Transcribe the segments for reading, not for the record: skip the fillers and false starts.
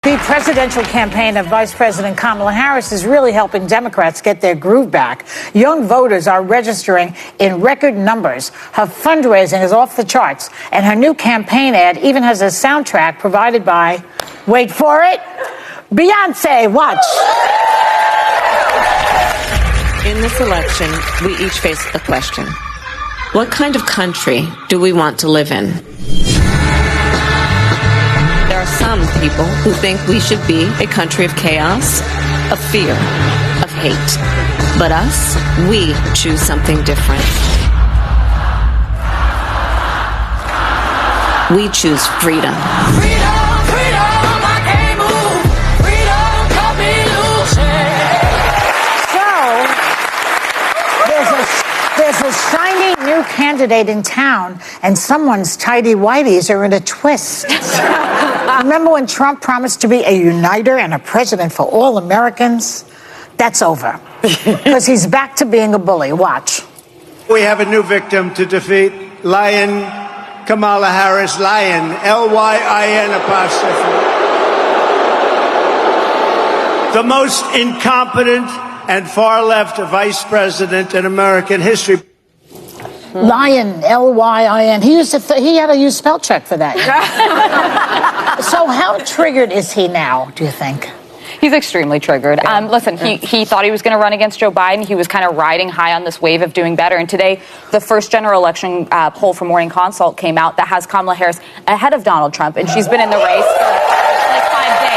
The presidential campaign of Vice President Kamala Harris is really helping Democrats get their groove back. Young voters are registering in record numbers. Her fundraising is off the charts, and her new campaign ad even has a soundtrack provided by, wait for it, Beyonce. Watch. In this election, we each face a question. What kind of country do we want to live in? There are some people who think we should be a country of chaos, of fear, of hate. But us, we choose something different. We choose freedom. There's a shiny new candidate in town, and someone's tighty-whities are in a twist. Remember when Trump promised to be a uniter and a president for all Americans? That's over, because he's back to being a bully. Watch. We have a new victim to defeat. Lion Kamala Harris. Lion, L-Y-I-N apostrophe. The most incompetent and far-left vice president in American history. Lion, L-Y-I-N. He had to use spell check for that. So how triggered is he now, do you think? He's extremely triggered. Listen, he thought he was going to run against Joe Biden. He was kind of riding high on this wave of doing better. And today, the first general election poll from Morning Consult came out that has Kamala Harris ahead of Donald Trump. And she's been in the race for like 5 days.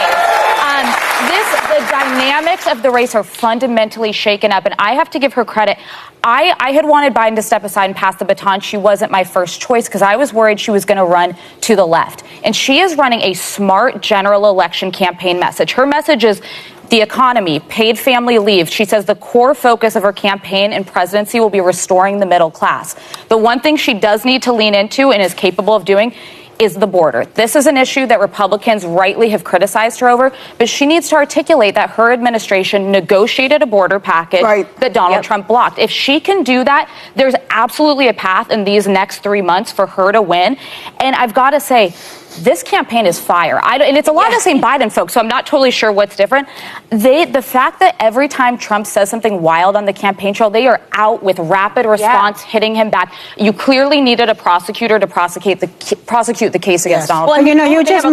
The dynamics of the race are fundamentally shaken up. And I have to give her credit. I had wanted Biden to step aside and pass the baton. She wasn't my first choice because I was worried she was going to run to the left. And she is running a smart general election campaign message. Her message is the economy, paid family leave. She says the core focus of her campaign and presidency will be restoring the middle class. The one thing she does need to lean into and is capable of doing is the border. This is an issue that Republicans rightly have criticized her over, but she needs to articulate that her administration negotiated a border package that Donald Trump blocked. If she can do that, there's absolutely a path in these next 3 months for her to win. And I've got to say, this campaign is fire. And it's a lot of the same Biden folks, so I'm not totally sure what's different. The fact that every time Trump says something wild on the campaign trail, they are out with rapid response, hitting him back. You clearly needed a prosecutor to prosecute the case against Donald Trump. Well, you know, you just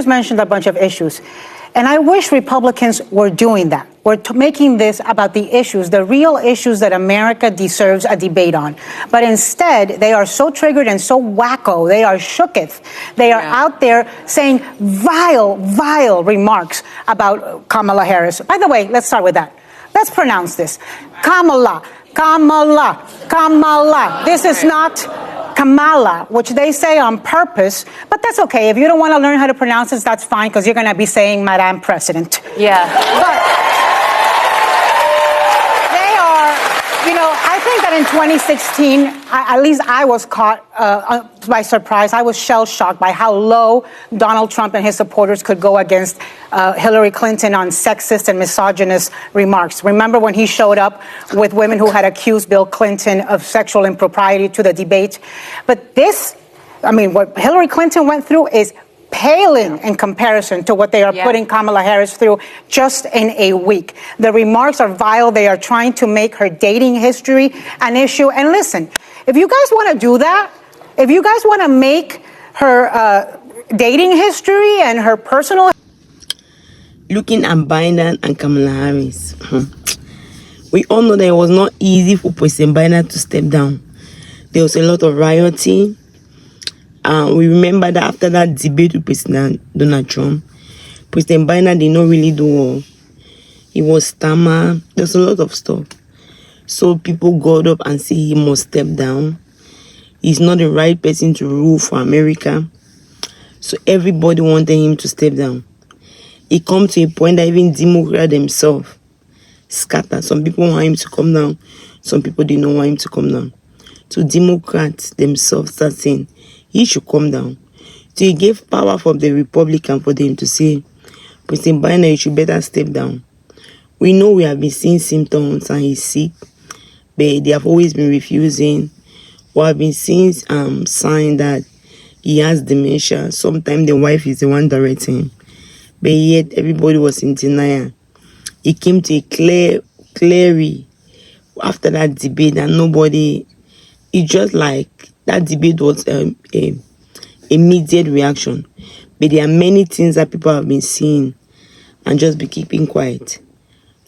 mentioned a bunch of issues. And I wish Republicans were doing that. We're making this about the issues, the real issues that America deserves a debate on. But instead, they are so triggered and so wacko. They are shooketh. They are out there saying vile remarks about Kamala Harris. By the way, let's start with that. Let's pronounce this. Kamala. This is not Kamala, which they say on purpose, but that's okay. If you don't want to learn how to pronounce this, that's fine, because you're going to be saying Madame President. Yeah. But they are, you know, I think that in 2016, at least I was caught by surprise. I was shell-shocked by how low Donald Trump and his supporters could go against Hillary Clinton on sexist and misogynist remarks. Remember when he showed up with women who had accused Bill Clinton of sexual impropriety to the debate? But this, I mean, what Hillary Clinton went through is paling in comparison to what they are putting Kamala Harris through just in a week. The remarks are vile. They are trying to make her dating history an issue. And listen, if you guys want to do that, if you guys want to make her dating history and her personal... Looking at Biden and Kamala Harris, we all know that it was not easy for President Biden to step down. There was a lot of rioting. We remember that after that debate with President Donald Trump, President Biden did not really do well. He was stammer. There's a lot of stuff. So people got up and said he must step down. He's not the right person to rule for America. So everybody wanted him to step down. It comes to a point that even Democrats themselves scatter. Some people want him to come down. Some people did not want him to come down. So Democrats themselves start saying he should come down. So he gave power from the Republican for them to say, President Biden, you should better step down. We know we have been seeing symptoms and he's sick, but they have always been refusing. We have been seeing signs that he has dementia. Sometimes the wife is the one directing him. but yet everybody was in denial. It came to a clearly after that debate that nobody, it's just like that debate was a immediate reaction. But there are many things that people have been seeing and just be keeping quiet.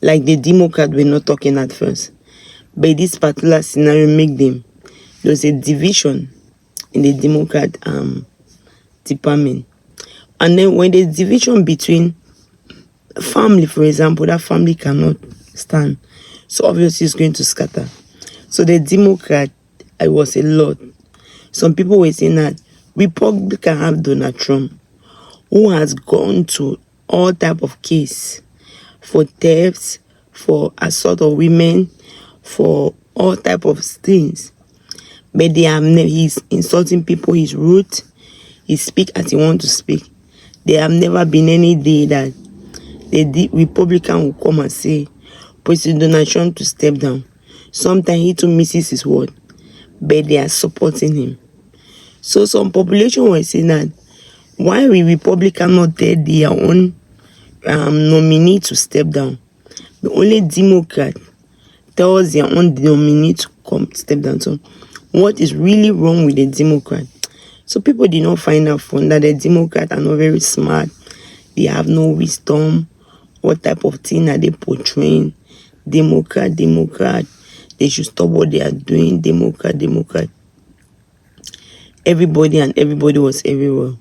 Like the Democrats were not talking at first. But this particular scenario make them, there was a division in the Democrat department. And then when there's division between family, for example, that family cannot stand. So obviously it's going to scatter. So the Democrat, it was a lot. Some people were saying that Republican have Donald Trump, who has gone to all type of case for thefts, for assault of women, for all type of things. But he's insulting people, he's rude, he speak as he want to speak. There have never been any day that the Republican will come and say, President Donald Trump to step down. Sometimes he too misses his word, but they are supporting him. So some population were saying that, why will Republican not tell their own nominee to step down? The only Democrat tells their own nominee to come step down. So what is really wrong with the Democrat? So people did not find out fun that the Democrats are not very smart. They have no wisdom. What type of thing are they portraying? Democrat. They should stop what they are doing. Democrat. Everybody was everywhere.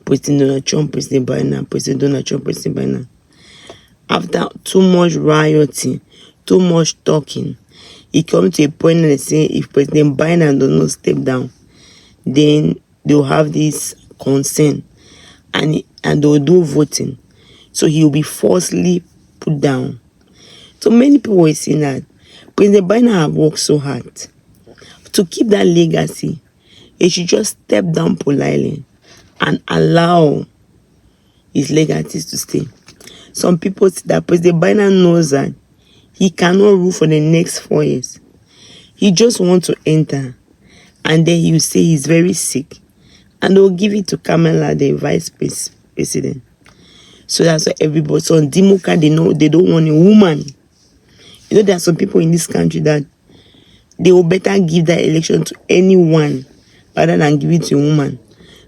President Donald Trump, President Biden, President Donald Trump, President Biden. After too much rioting, too much talking, it comes to a point that they say if President Biden does not step down, then they'll have this concern and they'll do voting. So he'll be forcibly put down. So many people were saying that President Biden have worked so hard to keep that legacy. He should just step down politely and allow his legacies to stay. Some people say that President Biden knows that he cannot rule for the next 4 years. He just wants to enter, and then he will say he's very sick, and they'll give it to Kamala, the vice president. So that's why everybody. So on Democrat, they know they don't want a woman. You know, there are some people in this country that they will better give that election to anyone rather than give it to a woman.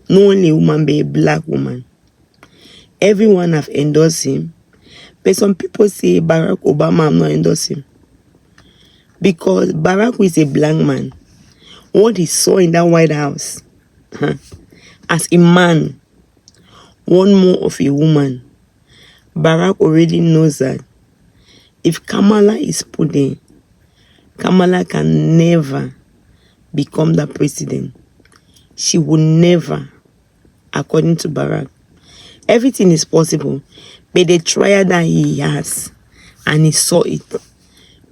Not only a woman, but a black woman. Everyone have endorsed him. But some people say Barack Obama have not endorsed him. Because Barack is a black man. What he saw in that White House, as a man, one more of a woman, Barack already knows that if Kamala is put there, Kamala can never become the president. She will never, according to Barack. Everything is possible, but the trial that he has, and he saw it.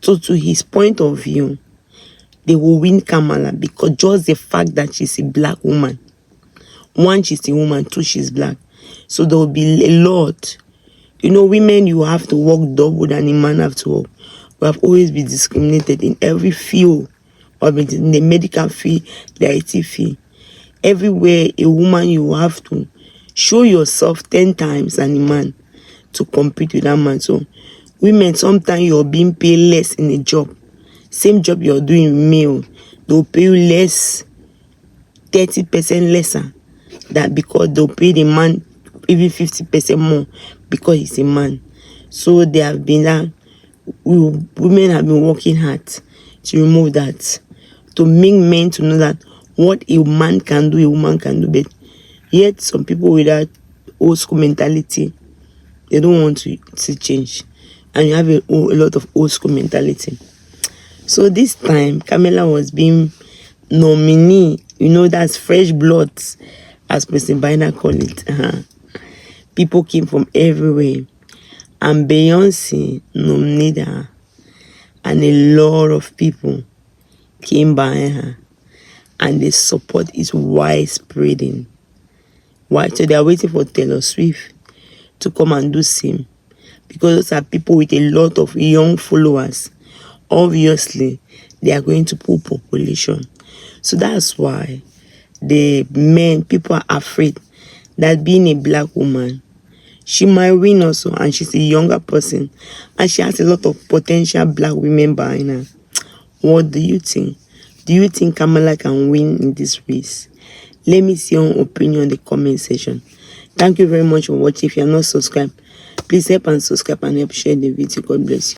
So to his point of view, they will win Kamala because just the fact that she's a black woman. One, she's a woman. Two, she's black. So there will be a lot. You know, women, you have to work double than a man have to work. We have always been discriminated in every field, or in the medical field, the IT field. Everywhere, a woman, you have to show yourself 10 times than a man to compete with that man. So women, sometimes you're being paid less in a job. Same job you're doing male, they'll pay you less, 30% lesser. That because they'll pay the man even 50% more because he's a man. So they have been that women have been working hard to remove that, to make men to know that what a man can do, a woman can do. But yet some people with that old school mentality, they don't want to see change. And you have a lot of old school mentality. So this time, Kamala was being nominee. You know, that's fresh blood, as President Biden called it. People came from everywhere. And Beyonce nominated her. And a lot of people came behind her. And the support is widespreading. Why? So they are waiting for Taylor Swift to come and do same. Because those are people with a lot of young followers. Obviously, they are going to pull population. So that's why the men, people are afraid that being a black woman, She might win also, and she's a younger person, and she has a lot of potential black women behind her. What do you think? Do you think Kamala can win in this race? Let me see your opinion in the comment section. Thank you very much for watching. If you are not subscribed, please help and subscribe and help share the video. God bless you.